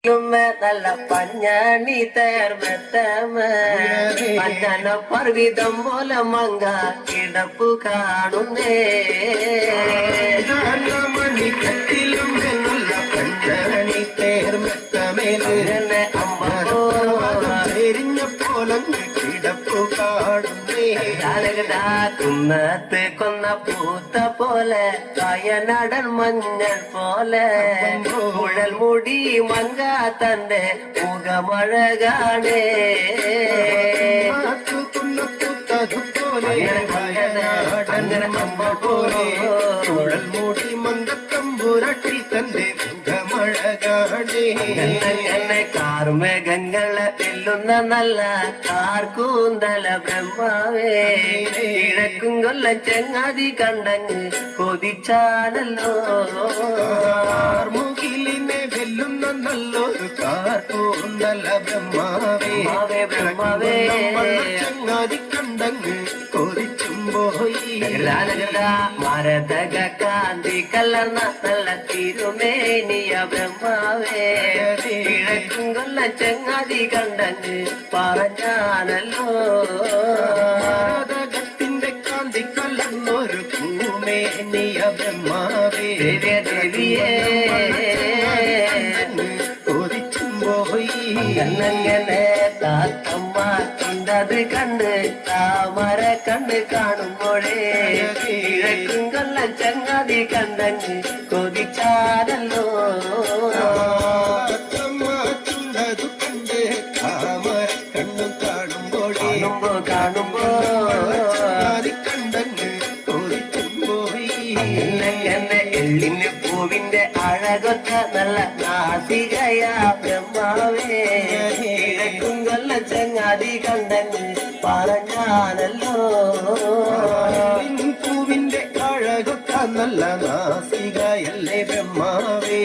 നല്ല പഞ്ഞാണി തേർമെത്തമ പഞ്ഞന പർവിതം പോലെ മങ്ക കിടപ്പു കാണുന്നേ മണിക്കത്തിലും നല്ല പഞ്ഞാണി തേർമെത്തമേലെ അമ്പരിഞ്ഞ പോലങ്ങ് കിടപ്പു കാണുന്നേ കുന്നത്ത് കൊന്ന പൂത്ത പോലെ കായനടൻ മഞ്ഞൾ പോലെ കുഴൽ മുടി മങ്ക തന്റെ മുഖമഴകാണേ കുഴൽ മൂടി മങ്കത്തമ്പുരട്ടി തന്റെ മുഖമഴകാണേ കാർമേഘങ്ങളെ വെല്ലുന്ന നല്ല കാർക്കൂന്തല ബ്രഹ്മാവേ കിഴക്കും കൊല്ലം ചെങ്ങാതി കണ്ടങ്ങ് കൊതിച്ചാണല്ലോ മുകിലിനെ വെല്ലുന്ന നല്ലൊരു കാർക്കൂന്തല ബ്രഹ്മാവേ ബ്രഹ്മാവേ ചങ്ങാതി കണ്ടങ്ങ് കൊതിച്ചും പോയി മരതക കാന്തി കലർന്ന നല്ല തിരുമേനിയ ബ്രഹ്മാവേ കിഴക്കും കൊല്ലം ചെങ്ങാതി കണ്ടങ്ങ് പറഞ്ഞാണല്ലോ ത്തിന്റെ കാന്തി കലർന്നൊരു ഭൂമേനിയ ബ്രഹ്മാവേ ദേവിയേ കൊതിച്ചും പോയി അങ്ങനെ താത്തമ്മ കണ്ടത് കണ്ട് താമര കണ്ട് കാണുമ്പോഴേ കിഴക്കും കൊല്ലം ചങ്ങാതി കണ്ടങ്ങ് കൊതിച്ചാരല്ലോ ചുണ്ടതു കണ്ട് താമര കണ്ണും കാണുമ്പോഴേ കാണുമ്പോ കണ്ടങ്ങ് കൊതിച്ചും പോയി എള്ളിന് പൂവിന്റെ അഴകൊത്ത നല്ല നാസികയാ ബ്രഹ്മാവേ കിഴക്കും കൊല്ലം ചങ്ങാതി കണ്ടങ്ങ് പറഞ്ഞാണല്ലോ പൂവിന്റെ അഴകൊത്ത നല്ല നാസികയല്ലേ ബ്രഹ്മാവേ